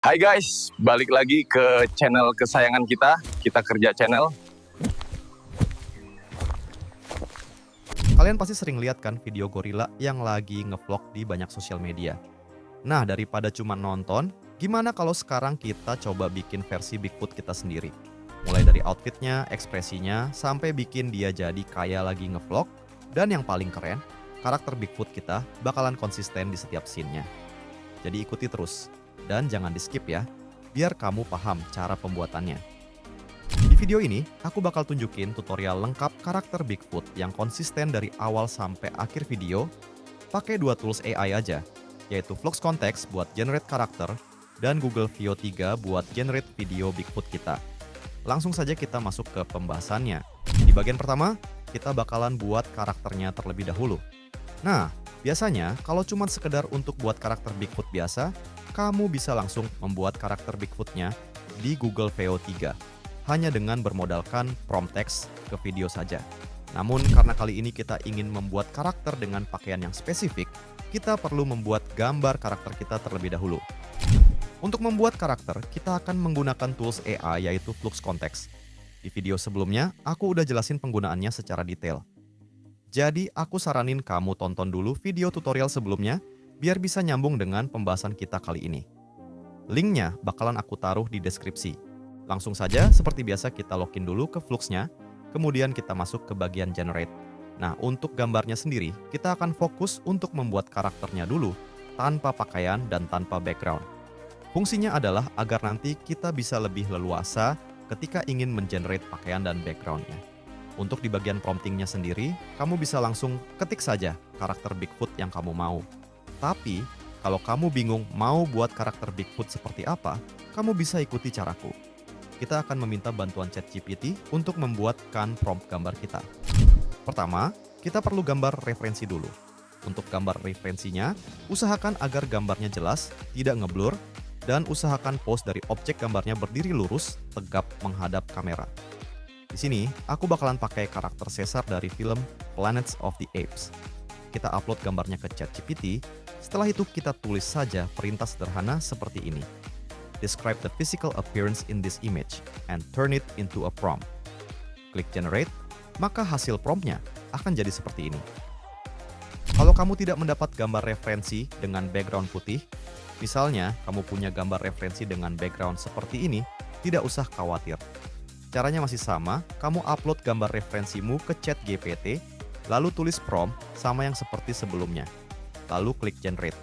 Hai guys, balik lagi ke channel kesayangan kita Kerja Channel. Kalian pasti sering lihat kan video gorila yang lagi ngevlog di banyak sosial media. Nah, daripada cuma nonton, gimana kalau sekarang kita coba bikin versi Bigfoot kita sendiri? Mulai dari outfitnya, ekspresinya, sampai bikin dia jadi kayak lagi ngevlog. Dan yang paling keren, karakter Bigfoot kita bakalan konsisten di setiap scene-nya. Jadi ikuti terus, dan jangan di skip ya, biar kamu paham cara pembuatannya. Di video ini, aku bakal tunjukin tutorial lengkap karakter Bigfoot yang konsisten dari awal sampai akhir video pakai dua tools AI aja, yaitu Flux Context buat generate karakter dan Google Veo 3 buat generate video Bigfoot kita. Langsung saja kita masuk ke pembahasannya. Di bagian pertama, kita bakalan buat karakternya terlebih dahulu. Nah, biasanya kalau cuma sekedar untuk buat karakter Bigfoot biasa, kamu bisa langsung membuat karakter Bigfootnya di Google Veo 3. Hanya dengan bermodalkan prompt text ke video saja. Namun karena kali ini kita ingin membuat karakter dengan pakaian yang spesifik, kita perlu membuat gambar karakter kita terlebih dahulu. Untuk membuat karakter, kita akan menggunakan tools AI yaitu Flux Context. Di video sebelumnya, aku udah jelasin penggunaannya secara detail. Jadi aku saranin kamu tonton dulu video tutorial sebelumnya biar bisa nyambung dengan pembahasan kita kali ini. Linknya bakalan aku taruh di deskripsi. Langsung saja, seperti biasa kita login dulu ke Flux-nya, kemudian kita masuk ke bagian Generate. Nah, untuk gambarnya sendiri, kita akan fokus untuk membuat karakternya dulu, tanpa pakaian dan tanpa background. Fungsinya adalah agar nanti kita bisa lebih leluasa ketika ingin mengenerate pakaian dan background-nya. Untuk di bagian promptingnya sendiri, kamu bisa langsung ketik saja karakter Bigfoot yang kamu mau. Tapi, kalau kamu bingung mau buat karakter Bigfoot seperti apa, kamu bisa ikuti caraku. Kita akan meminta bantuan ChatGPT untuk membuatkan prompt gambar kita. Pertama, kita perlu gambar referensi dulu. Untuk gambar referensinya, usahakan agar gambarnya jelas, tidak ngeblur, dan usahakan pose dari objek gambarnya berdiri lurus, tegap menghadap kamera. Di sini, aku bakalan pakai karakter Caesar dari film Planets of the Apes. Kita upload gambarnya ke ChatGPT, setelah itu kita tulis saja perintah sederhana seperti ini. Describe the physical appearance in this image and turn it into a prompt. Klik generate, maka hasil promptnya akan jadi seperti ini. Kalau kamu tidak mendapat gambar referensi dengan background putih, misalnya kamu punya gambar referensi dengan background seperti ini, tidak usah khawatir. Caranya masih sama, kamu upload gambar referensimu ke ChatGPT, lalu tulis prompt sama yang seperti sebelumnya. Lalu klik generate.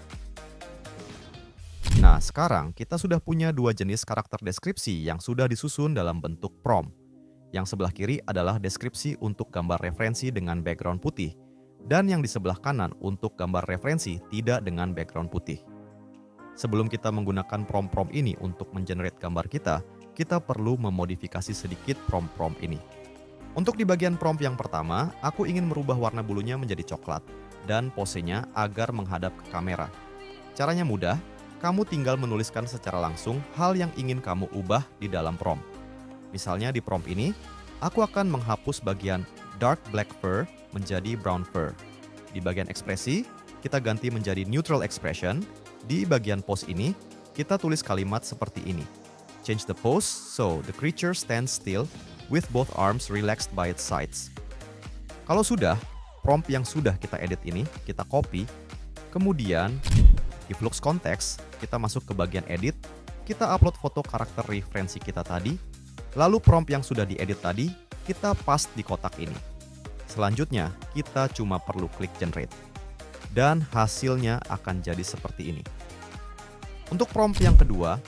Nah, sekarang kita sudah punya dua jenis karakter deskripsi yang sudah disusun dalam bentuk prompt. Yang sebelah kiri adalah deskripsi untuk gambar referensi dengan background putih, dan yang di sebelah kanan untuk gambar referensi tidak dengan background putih. Sebelum kita menggunakan prompt-prompt ini untuk mengenerate gambar kita perlu memodifikasi sedikit prompt-prompt ini. Untuk di bagian prompt yang pertama, aku ingin merubah warna bulunya menjadi coklat, dan posenya agar menghadap ke kamera. Caranya mudah. Kamu tinggal menuliskan secara langsung hal yang ingin kamu ubah di dalam prompt. Misalnya di prompt ini, aku akan menghapus bagian dark black fur menjadi brown fur. Di bagian ekspresi, kita ganti menjadi neutral expression. Di bagian pose ini, kita tulis kalimat seperti ini. Change the pose so the creature stands still with both arms relaxed by its sides. Kalau sudah, prompt yang sudah kita edit ini, kita copy, kemudian di Flux Context, kita masuk ke bagian edit, kita upload foto karakter referensi kita tadi, lalu prompt yang sudah diedit tadi, kita paste di kotak ini. Selanjutnya, kita cuma perlu klik generate. Dan hasilnya akan jadi seperti ini. Untuk prompt yang kedua,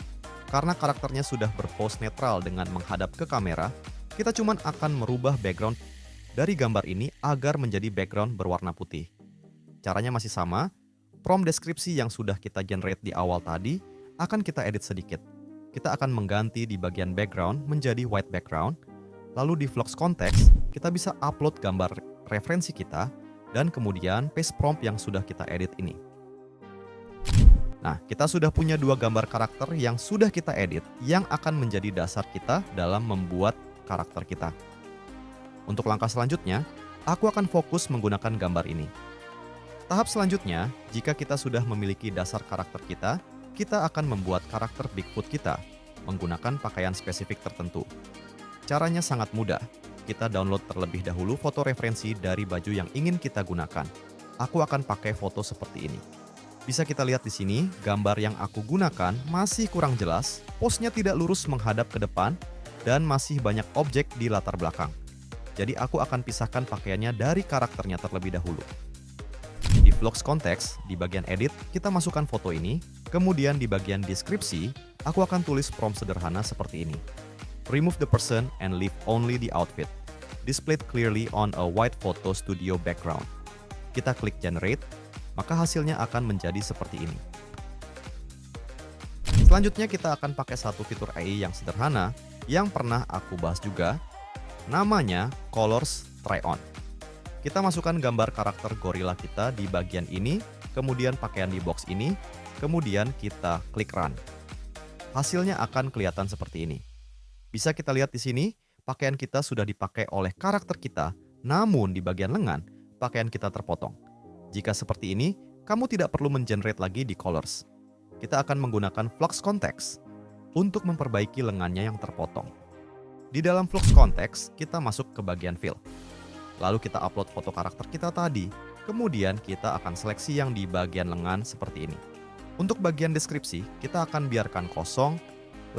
karena karakternya sudah berpose netral dengan menghadap ke kamera, kita cuma akan merubah background dari gambar ini agar menjadi background berwarna putih. Caranya masih sama. Prompt deskripsi yang sudah kita generate di awal tadi akan kita edit sedikit. Kita akan mengganti di bagian background menjadi white background. Lalu di Flux Context, kita bisa upload gambar referensi kita dan kemudian paste prompt yang sudah kita edit ini. Nah, kita sudah punya dua gambar karakter yang sudah kita edit yang akan menjadi dasar kita dalam membuat karakter kita. Untuk langkah selanjutnya, aku akan fokus menggunakan gambar ini. Tahap selanjutnya, jika kita sudah memiliki dasar karakter kita akan membuat karakter Bigfoot kita menggunakan pakaian spesifik tertentu. Caranya sangat mudah. Kita download terlebih dahulu foto referensi dari baju yang ingin kita gunakan. Aku akan pakai foto seperti ini. Bisa kita lihat di sini, gambar yang aku gunakan masih kurang jelas, posnya tidak lurus menghadap ke depan, dan masih banyak objek di latar belakang. Jadi aku akan pisahkan pakaiannya dari karakternya terlebih dahulu. Di Vlogs Context, di bagian edit, kita masukkan foto ini, kemudian di bagian deskripsi, aku akan tulis prompt sederhana seperti ini. Remove the person and leave only the outfit. Displayed clearly on a white photo studio background. Kita klik generate, maka hasilnya akan menjadi seperti ini. Selanjutnya kita akan pakai satu fitur AI yang sederhana yang pernah aku bahas juga, namanya Colors Try On. Kita masukkan gambar karakter gorila kita di bagian ini, kemudian pakaian di box ini, kemudian kita klik run. Hasilnya akan kelihatan seperti ini. Bisa kita lihat di sini, pakaian kita sudah dipakai oleh karakter kita, namun di bagian lengan, pakaian kita terpotong. Jika seperti ini, kamu tidak perlu mengenerate lagi di colors. Kita akan menggunakan Flux Context untuk memperbaiki lengannya yang terpotong. Di dalam Flux Context, kita masuk ke bagian fill. Lalu kita upload foto karakter kita tadi, kemudian kita akan seleksi yang di bagian lengan seperti ini. Untuk bagian deskripsi, kita akan biarkan kosong,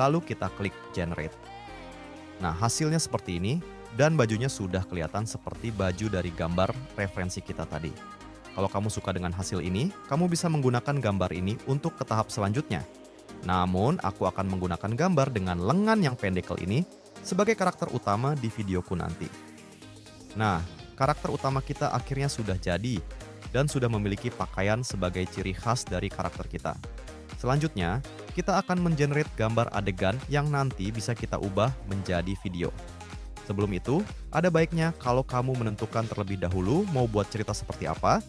lalu kita klik generate. Nah, hasilnya seperti ini, dan bajunya sudah kelihatan seperti baju dari gambar referensi kita tadi. Kalau kamu suka dengan hasil ini, kamu bisa menggunakan gambar ini untuk ke tahap selanjutnya. Namun, aku akan menggunakan gambar dengan lengan yang pendek ini sebagai karakter utama di videoku nanti. Nah, karakter utama kita akhirnya sudah jadi dan sudah memiliki pakaian sebagai ciri khas dari karakter kita. Selanjutnya, kita akan mengenerate gambar adegan yang nanti bisa kita ubah menjadi video. Sebelum itu, ada baiknya kalau kamu menentukan terlebih dahulu mau buat cerita seperti apa,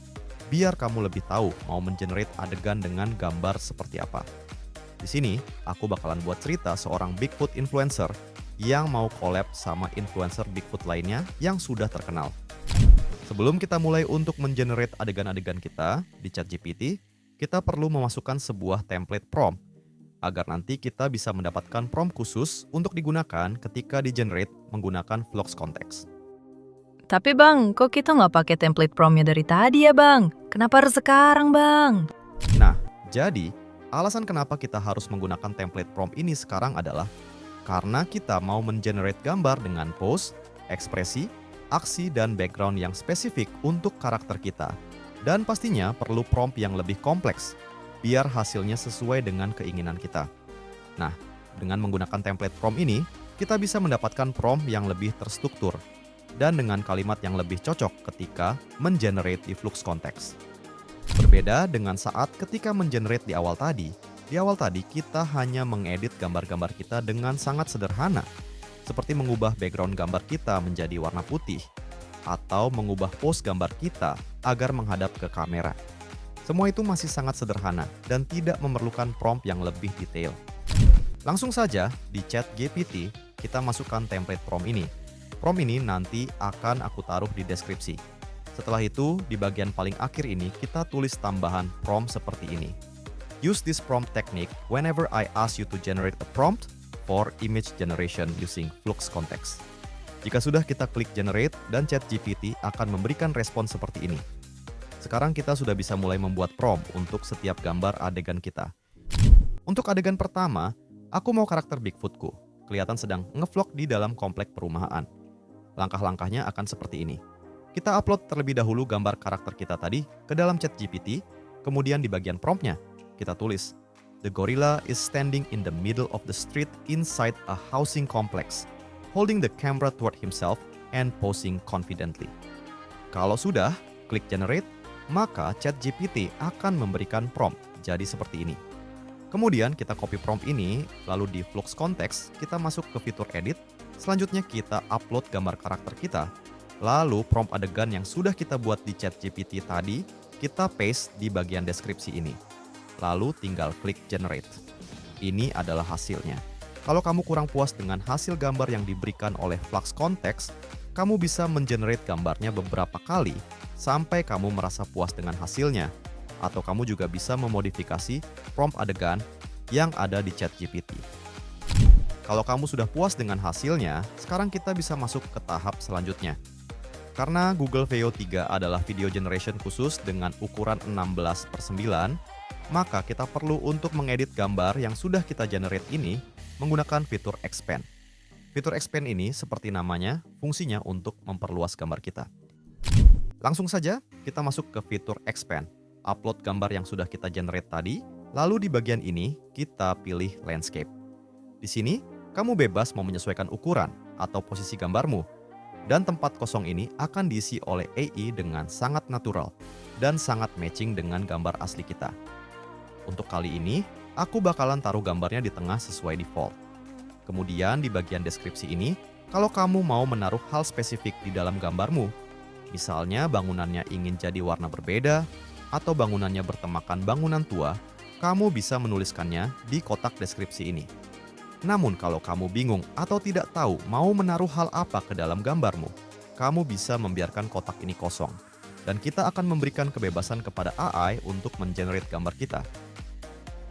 biar kamu lebih tahu mau mengenerate adegan dengan gambar seperti apa. Di sini, aku bakalan buat cerita seorang Bigfoot influencer yang mau collab sama influencer Bigfoot lainnya yang sudah terkenal. Sebelum kita mulai untuk mengenerate adegan-adegan kita di ChatGPT, kita perlu memasukkan sebuah template prompt agar nanti kita bisa mendapatkan prompt khusus untuk digunakan ketika di-generate menggunakan Vlogs Context. Tapi bang, kok kita nggak pakai template promptnya dari tadi ya bang? Kenapa harus sekarang bang? Nah, jadi alasan kenapa kita harus menggunakan template prompt ini sekarang adalah karena kita mau mengenerate gambar dengan pose, ekspresi, aksi, dan background yang spesifik untuk karakter kita. Dan pastinya perlu prompt yang lebih kompleks, biar hasilnya sesuai dengan keinginan kita. Nah, dengan menggunakan template prompt ini, kita bisa mendapatkan prompt yang lebih terstruktur, dan dengan kalimat yang lebih cocok ketika mengenerate di Flux Context. Berbeda dengan saat ketika mengenerate di awal tadi kita hanya mengedit gambar-gambar kita dengan sangat sederhana, seperti mengubah background gambar kita menjadi warna putih, atau mengubah pose gambar kita agar menghadap ke kamera. Semua itu masih sangat sederhana dan tidak memerlukan prompt yang lebih detail. Langsung saja di ChatGPT kita masukkan template prompt ini. Prompt ini nanti akan aku taruh di deskripsi. Setelah itu, di bagian paling akhir ini kita tulis tambahan prompt seperti ini. Use this prompt technique whenever I ask you to generate a prompt for image generation using Flux Context. Jika sudah kita klik generate dan ChatGPT akan memberikan respon seperti ini. Sekarang kita sudah bisa mulai membuat prompt untuk setiap gambar adegan kita. Untuk adegan pertama, aku mau karakter Bigfootku kelihatan sedang ngevlog di dalam komplek perumahan. Langkah-langkahnya akan seperti ini. Kita upload terlebih dahulu gambar karakter kita tadi ke dalam ChatGPT, kemudian di bagian promptnya kita tulis, "The gorilla is standing in the middle of the street inside a housing complex, holding the camera toward himself and posing confidently." Kalau sudah, klik generate, maka ChatGPT akan memberikan prompt jadi seperti ini. Kemudian kita copy prompt ini, lalu di Flux Context kita masuk ke fitur edit, selanjutnya kita upload gambar karakter kita, lalu prompt adegan yang sudah kita buat di ChatGPT tadi, kita paste di bagian deskripsi ini. Lalu tinggal klik generate. Ini adalah hasilnya. Kalau kamu kurang puas dengan hasil gambar yang diberikan oleh Flux Context, kamu bisa mengenerate gambarnya beberapa kali sampai kamu merasa puas dengan hasilnya. Atau kamu juga bisa memodifikasi prompt adegan yang ada di ChatGPT. Kalau kamu sudah puas dengan hasilnya, sekarang kita bisa masuk ke tahap selanjutnya. Karena Google Veo 3 adalah video generation khusus dengan ukuran 16:9, maka kita perlu untuk mengedit gambar yang sudah kita generate ini menggunakan fitur Expand. Fitur Expand ini seperti namanya, fungsinya untuk memperluas gambar kita. Langsung saja kita masuk ke fitur Expand. Upload gambar yang sudah kita generate tadi, lalu di bagian ini kita pilih Landscape. Di sini, kamu bebas mau menyesuaikan ukuran atau posisi gambarmu. Dan tempat kosong ini akan diisi oleh AI dengan sangat natural dan sangat matching dengan gambar asli kita. Untuk kali ini, aku bakalan taruh gambarnya di tengah sesuai default. Kemudian di bagian deskripsi ini, kalau kamu mau menaruh hal spesifik di dalam gambarmu, misalnya bangunannya ingin jadi warna berbeda, atau bangunannya bertemakan bangunan tua, kamu bisa menuliskannya di kotak deskripsi ini. Namun kalau kamu bingung atau tidak tahu mau menaruh hal apa ke dalam gambarmu, kamu bisa membiarkan kotak ini kosong. Dan kita akan memberikan kebebasan kepada AI untuk mengenerate gambar kita.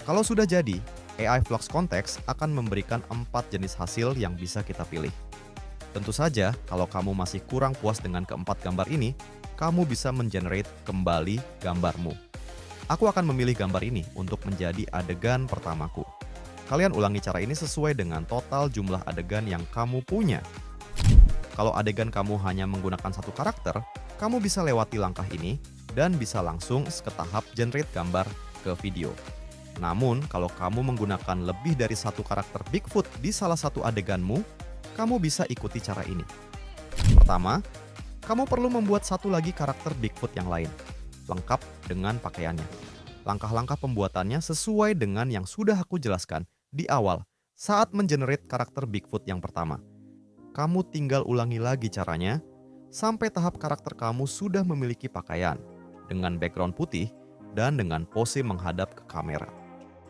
Kalau sudah jadi, AI Flux Context akan memberikan 4 jenis hasil yang bisa kita pilih. Tentu saja, kalau kamu masih kurang puas dengan keempat gambar ini, kamu bisa mengenerate kembali gambarmu. Aku akan memilih gambar ini untuk menjadi adegan pertamaku. Kalian ulangi cara ini sesuai dengan total jumlah adegan yang kamu punya. Kalau adegan kamu hanya menggunakan satu karakter, kamu bisa lewati langkah ini dan bisa langsung ke tahap generate gambar ke video. Namun, kalau kamu menggunakan lebih dari satu karakter Bigfoot di salah satu adeganmu, kamu bisa ikuti cara ini. Pertama, kamu perlu membuat satu lagi karakter Bigfoot yang lain, lengkap dengan pakaiannya. Langkah-langkah pembuatannya sesuai dengan yang sudah aku jelaskan di awal saat mengenerate karakter Bigfoot yang pertama. Kamu tinggal ulangi lagi caranya sampai tahap karakter kamu sudah memiliki pakaian dengan background putih dan dengan pose menghadap ke kamera.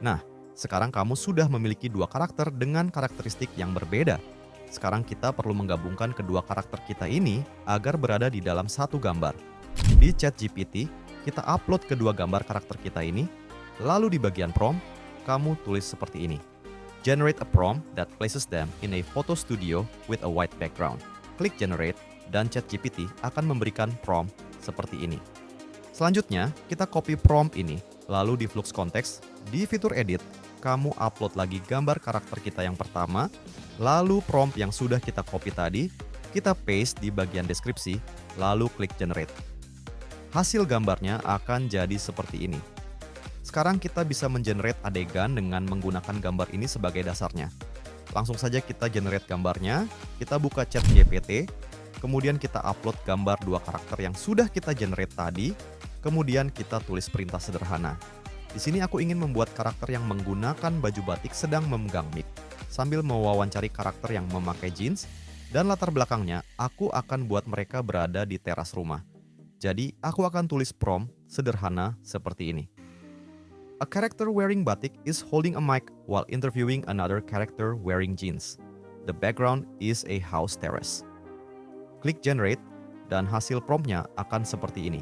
Nah, sekarang kamu sudah memiliki dua karakter dengan karakteristik yang berbeda. Sekarang kita perlu menggabungkan kedua karakter kita ini agar berada di dalam satu gambar. Di ChatGPT, kita upload kedua gambar karakter kita ini, lalu di bagian prompt, kamu tulis seperti ini. Generate a prompt that places them in a photo studio with a white background. Klik Generate, dan ChatGPT akan memberikan prompt seperti ini. Selanjutnya, kita copy prompt ini, lalu di Flux Context, di fitur Edit, kamu upload lagi gambar karakter kita yang pertama, lalu prompt yang sudah kita copy tadi, kita paste di bagian deskripsi, lalu klik Generate. Hasil gambarnya akan jadi seperti ini. Sekarang kita bisa mengenerate adegan dengan menggunakan gambar ini sebagai dasarnya. Langsung saja kita generate gambarnya, kita buka ChatGPT, kemudian kita upload gambar dua karakter yang sudah kita generate tadi, kemudian kita tulis perintah sederhana. Di sini aku ingin membuat karakter yang menggunakan baju batik sedang memegang mic, sambil mewawancari karakter yang memakai jeans, dan latar belakangnya aku akan buat mereka berada di teras rumah. Jadi, aku akan tulis prompt sederhana seperti ini. A character wearing batik is holding a mic while interviewing another character wearing jeans. The background is a house terrace. Klik Generate, dan hasil promptnya akan seperti ini.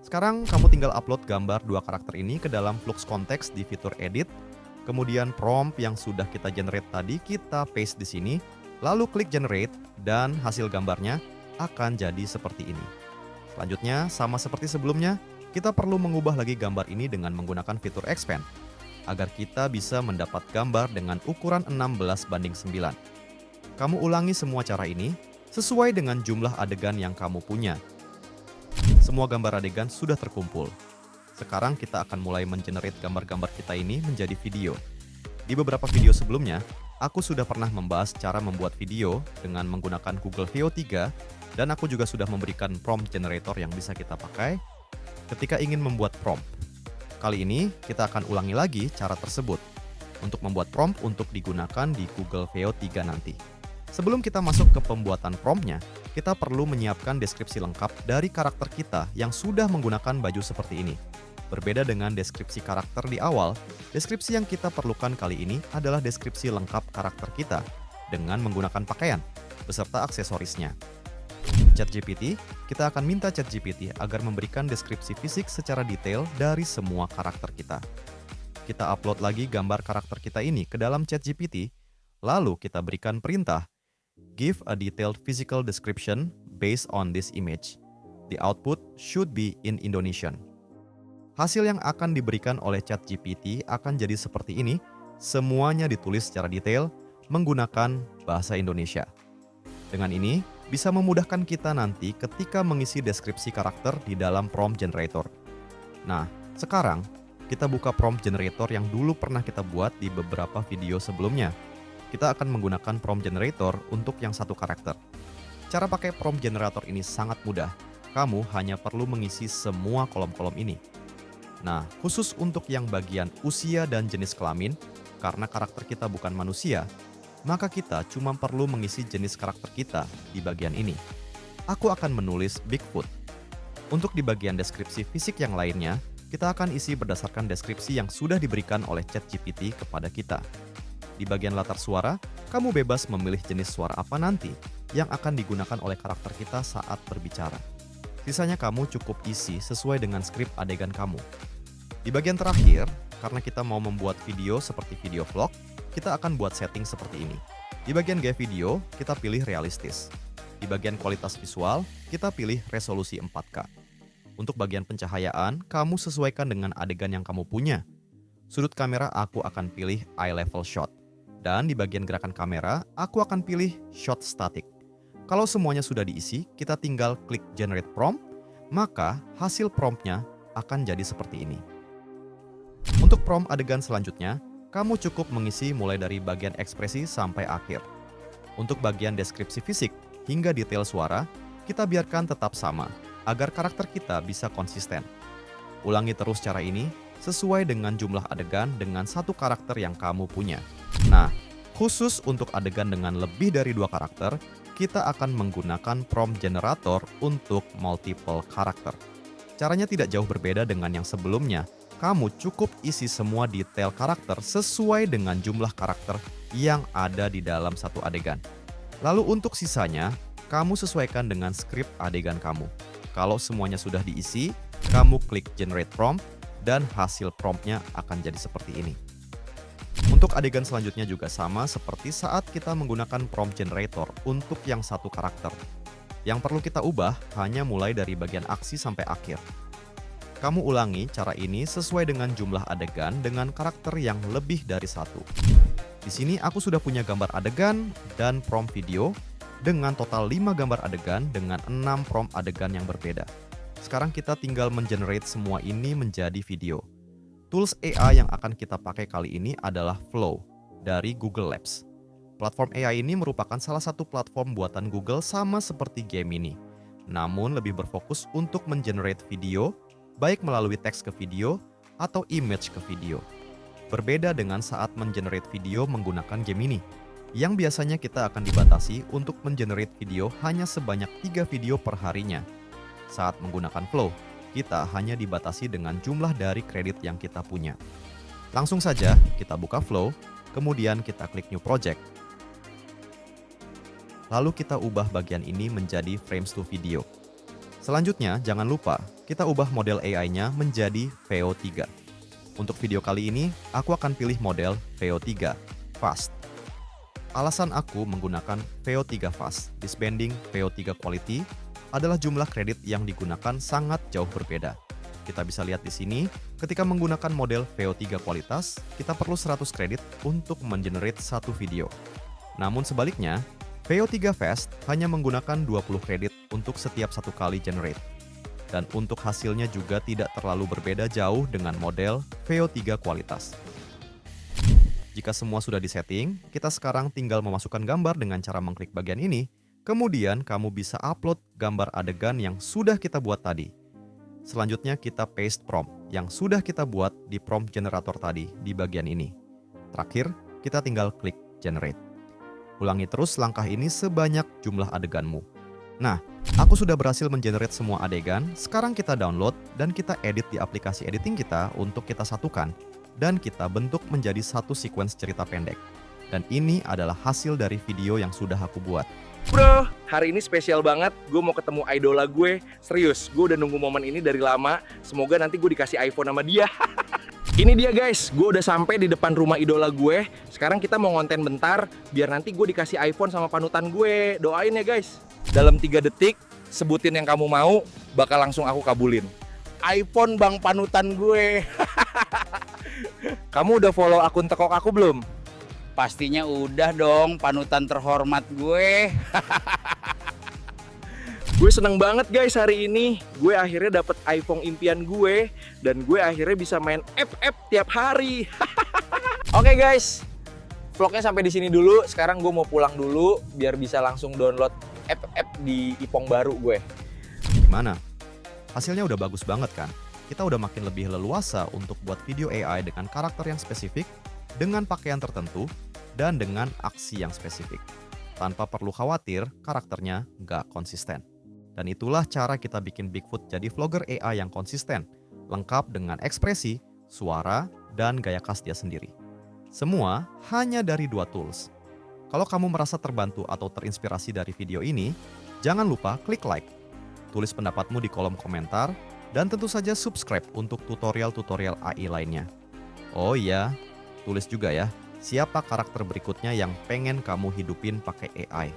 Sekarang kamu tinggal upload gambar dua karakter ini ke dalam Flux Context di fitur Edit. Kemudian prompt yang sudah kita generate tadi kita paste di sini. Lalu klik Generate, dan hasil gambarnya akan jadi seperti ini. Selanjutnya, sama seperti sebelumnya, kita perlu mengubah lagi gambar ini dengan menggunakan fitur Expand, agar kita bisa mendapat gambar dengan ukuran 16:9. Kamu ulangi semua cara ini sesuai dengan jumlah adegan yang kamu punya. Semua gambar adegan sudah terkumpul. Sekarang kita akan mulai mengenerate gambar-gambar kita ini menjadi video. Di beberapa video sebelumnya, aku sudah pernah membahas cara membuat video dengan menggunakan Google Veo 3, dan aku juga sudah memberikan prompt generator yang bisa kita pakai ketika ingin membuat prompt. Kali ini kita akan ulangi lagi cara tersebut untuk membuat prompt untuk digunakan di Google Veo 3 nanti. Sebelum kita masuk ke pembuatan promptnya, kita perlu menyiapkan deskripsi lengkap dari karakter kita yang sudah menggunakan baju seperti ini. Berbeda dengan deskripsi karakter di awal, deskripsi yang kita perlukan kali ini adalah deskripsi lengkap karakter kita dengan menggunakan pakaian beserta aksesorisnya. ChatGPT, kita akan minta ChatGPT agar memberikan deskripsi fisik secara detail dari semua karakter kita. kita upload lagi gambar karakter kita ini ke dalam ChatGPT, lalu kita berikan perintah, give a detailed physical description based on this image. The output should be in Indonesian. Hasil yang akan diberikan oleh ChatGPT akan jadi seperti ini, semuanya ditulis secara detail menggunakan bahasa Indonesia. Dengan ini, bisa memudahkan kita nanti ketika mengisi deskripsi karakter di dalam prompt generator. Nah, sekarang kita buka prompt generator yang dulu pernah kita buat di beberapa video sebelumnya. Kita akan menggunakan prompt generator untuk yang satu karakter. Cara pakai prompt generator ini sangat mudah. Kamu hanya perlu mengisi semua kolom-kolom ini. Nah, khusus untuk yang bagian usia dan jenis kelamin, karena karakter kita bukan manusia, maka kita cuma perlu mengisi jenis karakter kita di bagian ini. Aku akan menulis Bigfoot. Untuk di bagian deskripsi fisik yang lainnya, kita akan isi berdasarkan deskripsi yang sudah diberikan oleh ChatGPT kepada kita. Di bagian latar suara, kamu bebas memilih jenis suara apa nanti yang akan digunakan oleh karakter kita saat berbicara. Sisanya kamu cukup isi sesuai dengan skrip adegan kamu. Di bagian terakhir, karena kita mau membuat video seperti video vlog, kita akan buat setting seperti ini. Di bagian gaya video, kita pilih realistis. Di bagian kualitas visual, kita pilih resolusi 4K. Untuk bagian pencahayaan, kamu sesuaikan dengan adegan yang kamu punya. Sudut kamera aku akan pilih eye level shot. Dan di bagian gerakan kamera, aku akan pilih shot static. Kalau semuanya sudah diisi, kita tinggal klik generate prompt, maka hasil promptnya akan jadi seperti ini. Untuk prompt adegan selanjutnya, kamu cukup mengisi mulai dari bagian ekspresi sampai akhir. Untuk bagian deskripsi fisik hingga detail suara, kita biarkan tetap sama, agar karakter kita bisa konsisten. Ulangi terus cara ini, sesuai dengan jumlah adegan dengan satu karakter yang kamu punya. Nah, khusus untuk adegan dengan lebih dari 2 karakter, kita akan menggunakan prompt generator untuk multiple karakter. Caranya tidak jauh berbeda dengan yang sebelumnya. Kamu cukup isi semua detail karakter sesuai dengan jumlah karakter yang ada di dalam satu adegan. Lalu untuk sisanya, kamu sesuaikan dengan skrip adegan kamu. Kalau semuanya sudah diisi, kamu klik generate prompt dan hasil promptnya akan jadi seperti ini. Untuk adegan selanjutnya juga sama seperti saat kita menggunakan prompt generator untuk yang satu karakter. Yang perlu kita ubah hanya mulai dari bagian aksi sampai akhir. Kamu ulangi cara ini sesuai dengan jumlah adegan dengan karakter yang lebih dari 1. Di sini aku sudah punya gambar adegan dan prompt video dengan total 5 gambar adegan dengan 6 prompt adegan yang berbeda. Sekarang kita tinggal mengenerate semua ini menjadi video. Tools AI yang akan kita pakai kali ini adalah Flow dari Google Labs. Platform AI ini merupakan salah satu platform buatan Google sama seperti Gemini, namun lebih berfokus untuk mengenerate video, baik melalui teks ke video atau image ke video. Berbeda dengan saat mengenerate video menggunakan Gemini, yang biasanya kita akan dibatasi untuk mengenerate video hanya sebanyak 3 video per harinya. Saat menggunakan Flow, kita hanya dibatasi dengan jumlah dari kredit yang kita punya. Langsung saja kita buka Flow, kemudian kita klik New Project. Lalu kita ubah bagian ini menjadi frames to video. Selanjutnya, jangan lupa kita ubah model AI-nya menjadi VO3. Untuk video kali ini, aku akan pilih model VO3 Fast. Alasan aku menggunakan VO3 Fast disbanding VO3 Quality adalah jumlah kredit yang digunakan sangat jauh berbeda. Kita bisa lihat di sini, ketika menggunakan model VO3 Kualitas, kita perlu 100 kredit untuk mengenerate satu video. Namun sebaliknya, VO3 Fast hanya menggunakan 20 kredit untuk setiap satu kali generate. Dan untuk hasilnya juga tidak terlalu berbeda jauh dengan model VO3 Kualitas. Jika semua sudah disetting, kita sekarang tinggal memasukkan gambar dengan cara mengklik bagian ini. Kemudian kamu bisa upload gambar adegan yang sudah kita buat tadi. Selanjutnya kita paste prompt yang sudah kita buat di prompt generator tadi di bagian ini. Terakhir, kita tinggal klik generate. Ulangi terus langkah ini sebanyak jumlah adeganmu. Nah, aku sudah berhasil mengenerate semua adegan. Sekarang kita download dan kita edit di aplikasi editing kita untuk kita satukan. Dan kita bentuk menjadi satu sequence cerita pendek. Dan ini adalah hasil dari video yang sudah aku buat. Bro, hari ini spesial banget. Gue mau ketemu idola gue. Serius, gue udah nunggu momen ini dari lama. Semoga nanti gue dikasih iPhone sama dia. Ini dia guys, gue udah sampai di depan rumah idola gue. Sekarang kita mau ngonten bentar, biar nanti gue dikasih iPhone sama panutan gue. Doain ya guys. Dalam 3 detik, sebutin yang kamu mau, bakal langsung aku kabulin. iPhone bang panutan gue. Kamu udah follow akun tekok aku belum? Pastinya udah dong, panutan terhormat gue. Gue seneng banget guys hari ini. Gue akhirnya dapet iPhone impian gue. Dan gue akhirnya bisa main app tiap hari. Oke guys, vlognya sampai di sini dulu. Sekarang gue mau pulang dulu biar bisa langsung download app di Ipong baru gue. Gimana? Hasilnya udah bagus banget kan? Kita udah makin lebih leluasa untuk buat video AI dengan karakter yang spesifik, dengan pakaian tertentu, dan dengan aksi yang spesifik. Tanpa perlu khawatir karakternya nggak konsisten. Dan itulah cara kita bikin Bigfoot jadi vlogger AI yang konsisten, lengkap dengan ekspresi, suara, dan gaya khas dia sendiri. Semua hanya dari 2 tools. Kalau kamu merasa terbantu atau terinspirasi dari video ini, jangan lupa klik like, tulis pendapatmu di kolom komentar, dan tentu saja subscribe untuk tutorial-tutorial AI lainnya. Oh iya, tulis juga ya, siapa karakter berikutnya yang pengen kamu hidupin pakai AI.